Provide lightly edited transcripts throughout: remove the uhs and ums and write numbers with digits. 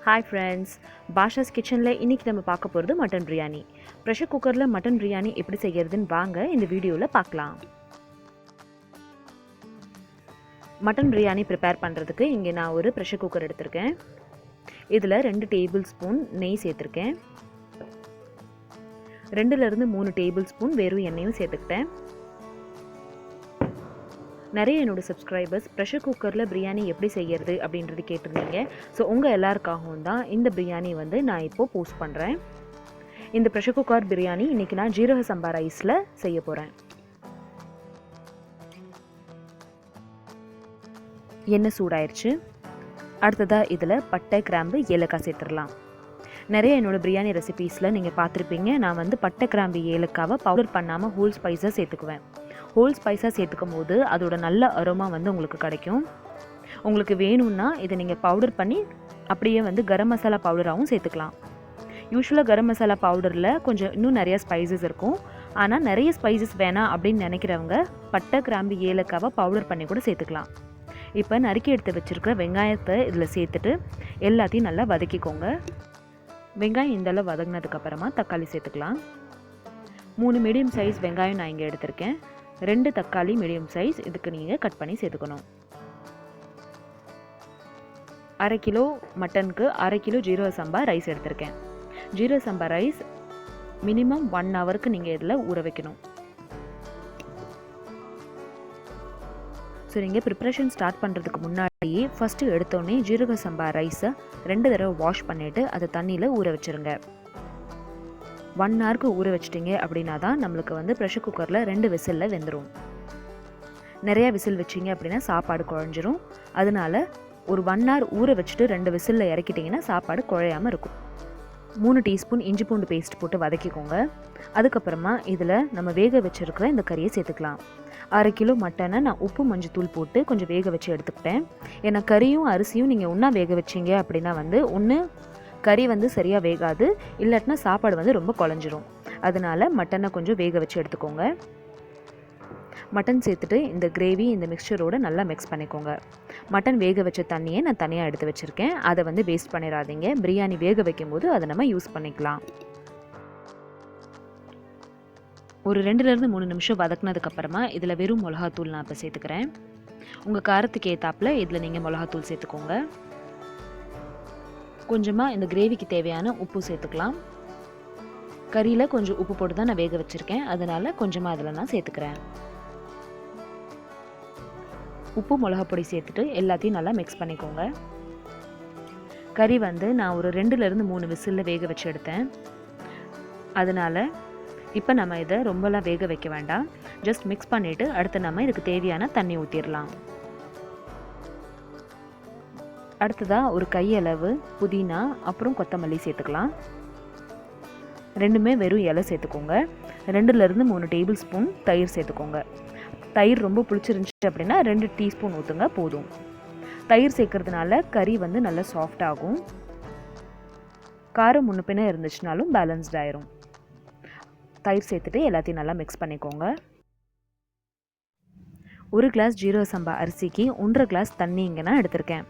Hi friends, Basha's Kitchen இன்னைக்கு நம்ம பார்க்க போறது மட்டன் பிரியாணி. பிரஷர் குக்கர்ல மட்டன் பிரியாணி எப்படி செய்யறதுன்னு வாங்க இந்த வீடியோல பார்க்கலாம். மட்டன் பிரியாணி prepare பண்றதுக்கு இங்க நான் ஒரு பிரஷர் குக்கர் எடுத்துர்க்கேன். இதுல 2 டேபிள் ஸ்பூன் நெய் சேர்த்திருக்கேன். 2 ல இருந்து 3 டேபிள் ஸ்பூன் வெறும் எண்ணெயும் சேர்த்துக்கிட்டேன். நிறைய என்னோட சப்ஸ்கிரைபர்ஸ் பிரஷர் குக்கரில் பிரியாணி எப்படி செய்யறது அப்படின்றது கேட்டிருந்தீங்க. ஸோ உங்கள் எல்லாருக்காகவும் தான் இந்த பிரியாணி வந்து நான் இப்போது போஸ்ட் பண்ணுறேன். இந்த பிரஷர் குக்கர் பிரியாணி இன்றைக்கி நான் ஜீரக சம்பா ரைஸில் செய்ய போகிறேன். எண்ணெய் சூடாயிருச்சு. அடுத்ததாக இதில் பட்டை, கிராம்பு, ஏலக்காய் சேர்த்துடலாம். நிறைய என்னோடய பிரியாணி ரெசிபீஸில் நீங்கள் பார்த்துருப்பீங்க. நான் வந்து பட்டை, கிராம்பு, ஏலக்காவை பவுடர் பண்ணாமல் ஹோல் ஸ்பைஸாக சேர்த்துக்குவேன். ஹோல் ஸ்பைஸாக சேர்த்துக்கும் போது அதோட நல்ல அரோமா வந்து உங்களுக்கு கிடைக்கும். உங்களுக்கு வேணும்னா இதை நீங்கள் பவுடர் பண்ணி அப்படியே வந்து கரம் மசாலா பவுடராகவும் சேர்த்துக்கலாம். யூஸ்வலாக கரம் மசாலா பவுடரில் கொஞ்சம் இன்னும் நிறைய ஸ்பைசஸ் இருக்கும். ஆனால் நிறைய ஸ்பைசஸ் வேணாம் அப்படின்னு நினைக்கிறவங்க பட்டை, கிராம்பு, ஏலக்காவை பவுடர் பண்ணி கூட சேர்த்துக்கலாம். இப்போ நறுக்கி எடுத்து வச்சுருக்கிற வெங்காயத்தை இதில் சேர்த்துட்டு எல்லாத்தையும் நல்லா வதக்கிக்கோங்க. வெங்காயம் இந்தளவு வதங்கினதுக்கப்புறமா தக்காளி சேர்த்துக்கலாம். 3 மீடியம் சைஸ் வெங்காயம் நான் இங்கே எடுத்திருக்கேன். 2 தக்காளி மீடியம் சைஸ் இதுக்கு நீங்கள் கட் பண்ணி சேர்த்துக்கணும். 1/2 கிலோ மட்டனுக்கு 1/2 கிலோ ஜீரக சம்பா ரைஸ் எடுத்திருக்கேன். ஜீரக சம்பா ரைஸ் மினிமம் 1 ஹவருக்கு நீங்கள் இதில் ஊற வைக்கணும். ஸோ நீங்கள் ப்ரிப்ரேஷன் ஸ்டார்ட் பண்ணுறதுக்கு முன்னாடியே ஃபஸ்ட்டு எடுத்தோடனே ஜீரக சம்பா ரைஸை 2 தடவை வாஷ் பண்ணிவிட்டு அதை தண்ணியில் ஊற வச்சுருங்க. 1 ஹவருக்கு ஊற வச்சிட்டிங்க அப்படின்னா தான் நம்மளுக்கு வந்து ப்ரெஷர் குக்கரில் 2 விசிலில் வெந்துடும். நிறையா விசில் வச்சிங்க அப்படின்னா சாப்பாடு குழஞ்சிரும். அதனால ஒரு 1 ஹவர் ஊற வச்சுட்டு 2 விசிலில் இறக்கிட்டிங்கன்னா சாப்பாடு குழையாமல் இருக்கும். 3 டீஸ்பூன் இஞ்சி பூண்டு பேஸ்ட் போட்டு வதக்கிக்கோங்க. அதுக்கப்புறமா இதில் நம்ம வேக வச்சுருக்கிற இந்த கறியை சேர்த்துக்கலாம். 1/2 கிலோ மட்டனை நான் உப்பு மஞ்சத்தூள் போட்டு கொஞ்சம் வேக வச்சு எடுத்துக்கிட்டேன். ஏன்னா கறியும் அரிசியும் நீங்கள் ஒன்றா வேக வச்சிங்க அப்படின்னா வந்து ஒன்று கறி வந்து சரியாக வேகாது, இல்லாட்டினா சாப்பாடு வந்து ரொம்ப குழஞ்சிரும். அதனால் மட்டனை கொஞ்சம் வேக வச்சு எடுத்துக்கோங்க. மட்டன் சேர்த்துட்டு இந்த கிரேவி இந்த மிக்சரோடு நல்லா மிக்ஸ் பண்ணிக்கோங்க. மட்டன் வேக வச்ச தண்ணியை நான் தனியாக எடுத்து வச்சுருக்கேன். அதை வந்து வேஸ்ட் பண்ணிடாதீங்க. பிரியாணி வேக வைக்கும்போது அதை நம்ம யூஸ் பண்ணிக்கலாம். ஒரு 2லேருந்து 3 நிமிஷம் வதக்குனதுக்கப்புறமா இதில் வெறும் மிளகாத்தூள் நான் இப்போ சேர்த்துக்கிறேன். உங்கள் காரத்துக்கு ஏற்றாப்பில் இதில் நீங்கள் மிளகாத்தூள் சேர்த்துக்கோங்க. கொஞ்சமாக இந்த கிரேவிக்கு தேவையான உப்பு சேர்த்துக்கலாம். கறியில் கொஞ்சம் உப்பு போட்டு தான் நான் வேக வச்சுருக்கேன். அதனால் கொஞ்சமாக அதில் நான் சேர்த்துக்கிறேன். உப்பு, மிளகா பொடி சேர்த்துட்டு எல்லாத்தையும் நல்லா மிக்ஸ் பண்ணிக்கோங்க. கறி வந்து நான் ஒரு 2லேருந்து 3 விசிலில் வேக வச்சு எடுத்தேன். அதனால் இப்போ நம்ம இதை ரொம்பலாம் வேக வைக்க வேண்டாம். ஜஸ்ட் மிக்ஸ் பண்ணிவிட்டு அடுத்து நம்ம இதுக்கு தேவையான தண்ணி ஊற்றிடலாம். அடுத்ததாக ஒரு கையளவு புதினா அப்புறம் கொத்தமல்லி சேர்த்துக்கலாம். ரெண்டுமே வெறும் இலை சேர்த்துக்கோங்க. 2லேருந்து 3 டேபிள் ஸ்பூன் தயிர் சேர்த்துக்கோங்க. தயிர் ரொம்ப புளிச்சிருந்துச்சு அப்படின்னா 2 டீஸ்பூன் ஊற்றுங்க போதும். தயிர் சேர்க்கறதுனால கறி வந்து நல்லா சாஃப்ட் ஆகும். காரம் முன்ன பின்ன இருந்துச்சுனாலும் பேலன்ஸ்ட் ஆயிரும். தயிர் சேர்த்துட்டு எல்லாத்தையும் நல்லா மிக்ஸ் பண்ணிக்கோங்க. 1 கிளாஸ் ஜீரக சம்பா அரிசிக்கு 1.5 கிளாஸ் தண்ணி இங்கே நான் எடுத்திருக்கேன்.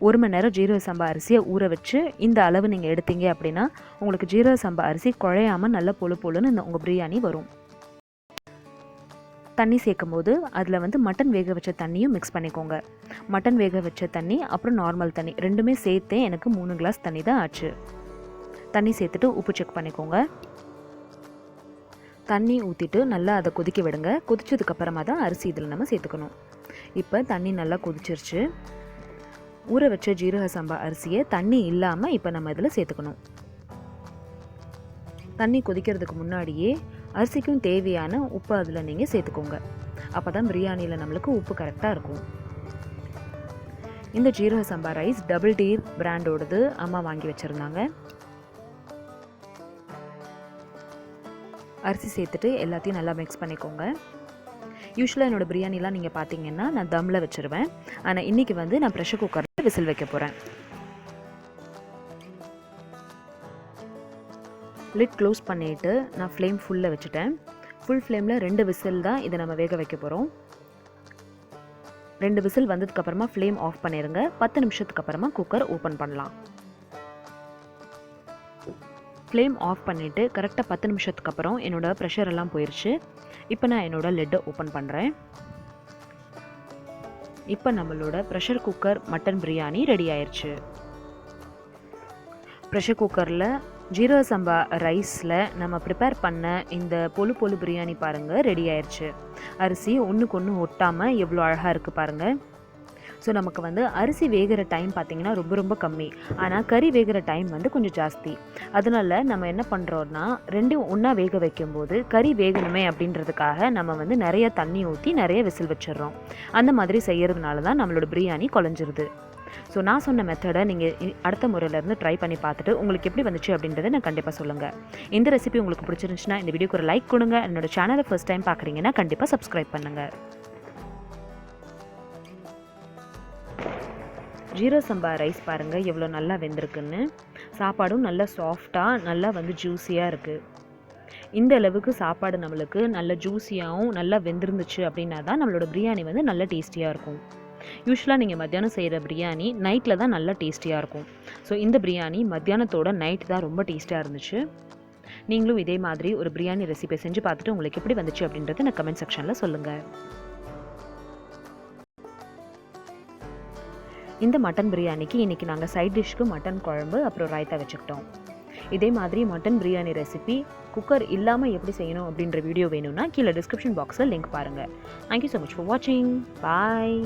1 மணி நேரம் ஜீரக சம்பா அரிசியை ஊற வச்சு இந்த அளவு நீங்கள் எடுத்தீங்க அப்படின்னா உங்களுக்கு ஜீரக சம்பா அரிசி குழையாமல் நல்ல பொழு பொழுன்னு இந்த உங்கள் பிரியாணி வரும். தண்ணி சேர்க்கும் போது அதில் வந்து மட்டன் வேக வச்ச தண்ணியும் மிக்ஸ் பண்ணிக்கோங்க. மட்டன் வேக வச்ச தண்ணி அப்புறம் நார்மல் தண்ணி ரெண்டுமே சேர்த்தே எனக்கு 3 கிளாஸ் தண்ணி தான் ஆச்சு. தண்ணி சேர்த்துட்டு உப்பு செக் பண்ணிக்கோங்க. தண்ணி ஊற்றிட்டு நல்லா அதை கொதிக்க விடுங்க. கொதிச்சதுக்கப்புறமா தான் அரிசி இதில் நம்ம சேர்த்துக்கணும். இப்போ தண்ணி நல்லா கொதிச்சிருச்சு. ஊற வச்ச ஜீரக சம்பா அரிசியை தண்ணி இல்லாமல் இப்போ நம்ம இதில் சேர்த்துக்கணும். தண்ணி கொதிக்கிறதுக்கு முன்னாடியே அரிசிக்கும் தேவையான உப்பு அதில் நீங்கள் சேர்த்துக்கோங்க. அப்போ தான் பிரியாணியில் நம்மளுக்கு உப்பு கரெக்டாக இருக்கும். இந்த ஜீரக சம்பா ரைஸ் டபுள் டீர் பிராண்டோடது அம்மா வாங்கி வச்சுருந்தாங்க. அரிசி சேர்த்துட்டு எல்லாத்தையும் நல்லா மிக்ஸ் பண்ணிக்கோங்க. யூஸ்வலாக என்னோடய பிரியாணிலாம் நீங்கள் பார்த்தீங்கன்னா நான் தம்மில் வச்சுருவேன். ஆனால் இன்றைக்கி வந்து நான் ப்ரெஷர் குக்கரில் விசில் வைக்க போகிறேன். லிட் க்ளோஸ் பண்ணிவிட்டு நான் ஃப்ளேம் ஃபுல்லில் வச்சுட்டேன். ஃபுல் ஃப்ளேமில் 2 விசில் தான் இதை நம்ம வேக வைக்க போகிறோம். 2 விசில் வந்ததுக்கப்புறமா ஃப்ளேம் ஆஃப் பண்ணிடுங்க. 10 நிமிஷத்துக்கு அப்புறமா குக்கர் ஓப்பன் பண்ணலாம். ஃப்ளேம் ஆஃப் பண்ணிவிட்டு கரெக்டாக 10 நிமிஷத்துக்கு அப்புறம் என்னோடய ப்ரெஷர் எல்லாம் போயிடுச்சு. இப்போ நான் என்னோடய லிட்டை ஓப்பன் பண்ணுறேன். இப்போ நம்மளோட pressure cooker mutton biryani ready ஆயிடுச்சு. ப்ரெஷர் குக்கரில் ஜீரக சம்பா ரைஸில் நம்ம ப்ரிப்பேர் பண்ண இந்த பொலு பிரியாணி பாருங்கள் ரெடி ஆயிடுச்சு. அரிசி ஒன்றுக்கு ஒன்று ஒட்டாமல் எவ்வளோ அழகாக இருக்குது பாருங்கள். ஸோ நமக்கு வந்து அரிசி வேகிற டைம் பார்த்திங்கன்னா ரொம்ப கம்மி. ஆனால் கறி வேகிற டைம் வந்து கொஞ்சம் ஜாஸ்தி. அதனால நம்ம என்ன பண்ணுறோன்னா, ரெண்டும் ஒன்றா வேக வைக்கும்போது கறி வேகணுமே அப்படின்றதுக்காக நம்ம வந்து நிறைய தண்ணி ஊற்றி நிறைய விசில் வச்சிடுறோம். அந்த மாதிரி செய்கிறதுனால தான் நம்மளோட பிரியாணி குழஞ்சிருது. ஸோ நான் சொன்ன மெத்தடை நீங்கள் அடுத்த முறையிலேருந்து ட்ரை பண்ணி பார்த்துட்டு உங்களுக்கு எப்படி வந்துச்சு அப்படின்றத நான் கண்டிப்பாக சொல்லுங்கள். இந்த ரெசிபி உங்களுக்கு பிடிச்சிருந்துச்சுன்னா இந்த வீடியோக்கு ஒரு லைக் கொடுங்க. என்னோட சேனலை ஃபர்ஸ்ட் டைம் பார்க்குறீங்கன்னா கண்டிப்பாக சப்ஸ்கிரைப் பண்ணுங்கள். ஜீரக சம்பா ரைஸ் பாருங்கள் எவ்வளோ நல்லா வெந்திருக்குன்னு. சாப்பாடும் நல்லா சாஃப்டாக நல்லா வந்து ஜூஸியாக இருக்குது. இந்த அளவுக்கு சாப்பாடு நம்மளுக்கு நல்ல ஜூஸியாகவும் நல்லா வெந்திருந்துச்சு அப்படின்னா தான் நம்மளோட பிரியாணி வந்து நல்ல டேஸ்டியாக இருக்கும். யூஸ்வலாக நீங்கள் மத்தியானம் செய்கிற பிரியாணி நைட்டில் தான் நல்லா டேஸ்டியாக இருக்கும். ஸோ இந்த பிரியாணி மத்தியானத்தோட நைட் தான் ரொம்ப டேஸ்ட்டாக இருந்துச்சு. நீங்களும் இதே மாதிரி ஒரு பிரியாணி ரெசிபி செஞ்சு பார்த்துட்டு உங்களுக்கு எப்படி வந்துச்சு அப்படின்றத நான் கமெண்ட் செக்ஷனில் சொல்லுங்கள். இந்த மட்டன் பிரியாணிக்கு இன்றைக்கி நாங்கள் சைட் டிஷ்க்கு மட்டன் குழம்பு அப்புறம் ரைத்தா வச்சுக்கிட்டோம். இதே மாதிரி மட்டன் பிரியாணி ரெசிபி குக்கர் இல்லாமல் எப்படி செய்யணும் அப்படின்ற வீடியோ வேணும்னா கீழே டிஸ்கிரிப்ஷன் பாக்ஸில் லிங்க் பாருங்கள். தேங்க்யூ ஸோ மச் ஃபார் வாட்சிங். பாய்.